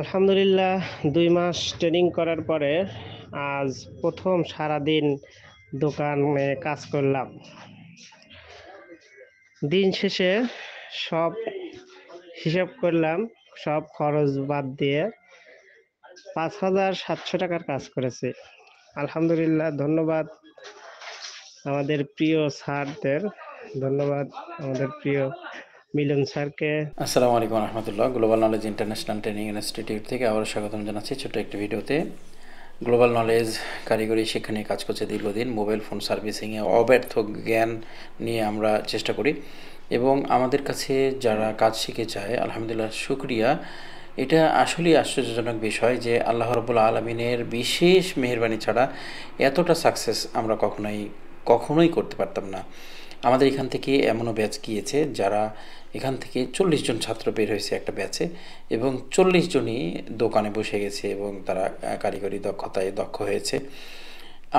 আলহামদুলিল্লাহ ২ মাস ট্রেনিং করার পরে আজ প্রথম সারাদিন দোকানে কাজ করলাম। দিন শেষে সব হিসাব করলাম, সব খরচ বাদ দিয়ে ৫,৭০০ টাকার কাজ করেছি। আলহামদুলিল্লাহ, ধন্যবাদ আমাদের প্রিয় স্যারদের, ধন্যবাদ আমাদের প্রিয় মিলন স্যারকে। আসসালামু আলাইকুম রহমতুল্লাহ। Global knowledge international training institute থেকে আবারও স্বাগতম জানাচ্ছি ছোট্ট একটি ভিডিওতে। গ্লোবাল নলেজ কারিগরি শিক্ষা নিয়ে কাজ করছে দীর্ঘদিন। মোবাইল ফোন সার্ভিসিংয়ে অব্যর্থ জ্ঞান নিয়ে আমরা চেষ্টা করি এবং আমাদের কাছে যারা কাজ শিখে যায় আলহামদুলিল্লাহ শুকরিয়া। এটা আসলেই আশ্চর্যজনক বিষয় যে আল্লাহ রাব্বুল আলামিনের বিশেষ মেহেরবানি ছাড়া এতটা সাকসেস আমরা কখনোই করতে পারতাম না। আমাদের এখান থেকে এমনও ব্যাচ গিয়েছে যারা এখান থেকে 40 জন ছাত্র বের হয়েছে একটা ব্যাচে, এবং 40 জনই দোকানে বসে গেছে এবং তারা কারিগরি দক্ষতায় দক্ষ হয়েছে।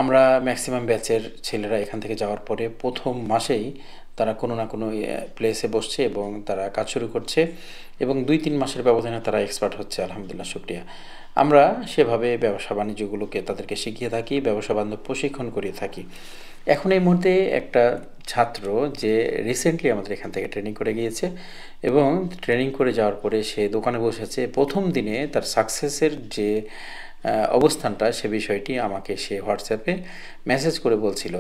আমরা ম্যাক্সিমাম ব্যাচের ছেলেরা এখান থেকে যাওয়ার পরে প্রথম মাসেই তারা কোনো না কোনো প্লেসে বসছে এবং তারা কাজ শুরু করছে এবং 2-3 মাসের ব্যবধানে তারা এক্সপার্ট হচ্ছে। আলহামদুলিল্লাহ, শুকরিয়া। আমরা সেভাবে ব্যবসা বাণিজ্যগুলোকে তাদেরকে শিখিয়ে থাকি, ব্যবসা বান্ধব প্রশিক্ষণ করিয়ে থাকি। এখন এই মুহূর্তে একটা ছাত্র যে রিসেন্টলি আমাদের এখান থেকে ট্রেনিং করে গিয়েছে এবং ট্রেনিং করে যাওয়ার পরে সে দোকানে বসেছে, প্রথম দিনে তার সাকসেসের যে অবস্থানটা সে বিষয়টি আমাকে সে হোয়াটসঅ্যাপে মেসেজ করে বলছিল।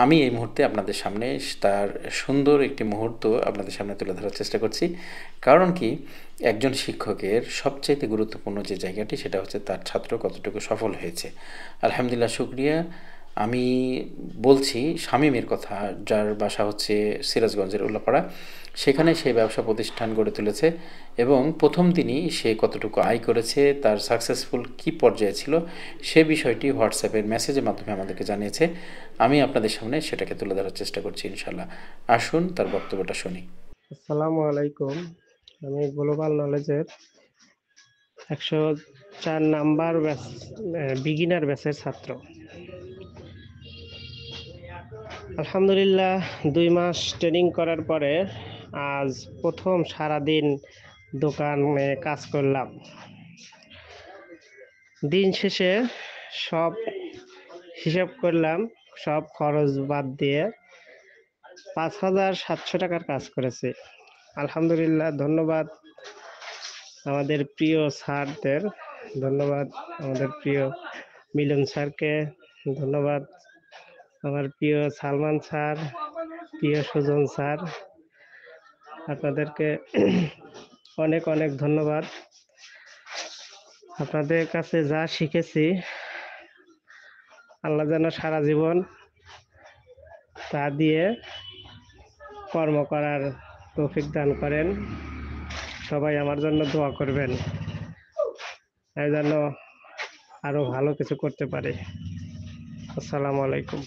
আমি এই মুহূর্তে আপনাদের সামনে তার সুন্দর একটি মুহূর্ত আপনাদের সামনে তুলে ধরার চেষ্টা করছি। কারণ কি, একজন শিক্ষকের সবচাইতে গুরুত্বপূর্ণ যে জায়গাটি সেটা হচ্ছে তার ছাত্র কতটুকু সফল হয়েছে। আলহামদুলিল্লাহ, শুকরিয়া। আমি বলছি শামীমের কথা, যার বাসা হচ্ছে সিরাজগঞ্জের উল্লাপাড়া। সেখানে সে ব্যবসা প্রতিষ্ঠান গড়ে তুলেছে এবং প্রথম দিনই সে কতটুকু আয় করেছে, তার সাকসেসফুল কী পর্যায়ে ছিল সে বিষয়টি হোয়াটসঅ্যাপের মেসেজের মাধ্যমে আমাদেরকে জানিয়েছে। আমি আপনাদের সামনে সেটাকে তুলে ধরার চেষ্টা করছি ইনশাল্লাহ। আসুন তার বক্তব্যটা শুনি। আসসালামু আলাইকুম। আমি গ্লোবাল নলেজের ১০৪ নাম্বার ব্যাচ, বিগিনার ব্যাচের ছাত্র। আলহামদুলিল্লাহ ২ মাস ট্রেনিং করার পরে আজ প্রথম সারাদিন দোকানে কাজ করলাম। দিন শেষে সব হিসাব করলাম, সব খরচ বাদ দিয়ে ৫,৭০০ টাকার কাজ করেছি। আলহামদুলিল্লাহ, ধন্যবাদ আমাদের প্রিয় স্যারদের, ধন্যবাদ আমাদের প্রিয় মিলন স্যারকে, ধন্যবাদ আমার প্রিয় সালমান স্যার, প্রিয় সুজন স্যার। আপনাদেরকে অনেক অনেক ধন্যবাদ। আপনাদের কাছে যা শিখেছি আল্লাহ যেন সারা জীবন তা দিয়ে কর্ম করার তৌফিক দান করেন। সবাই আমার জন্য দোয়া করবেন, আমি যেন আরো ভালো কিছু করতে পারি। আসসালামু আলাইকুম।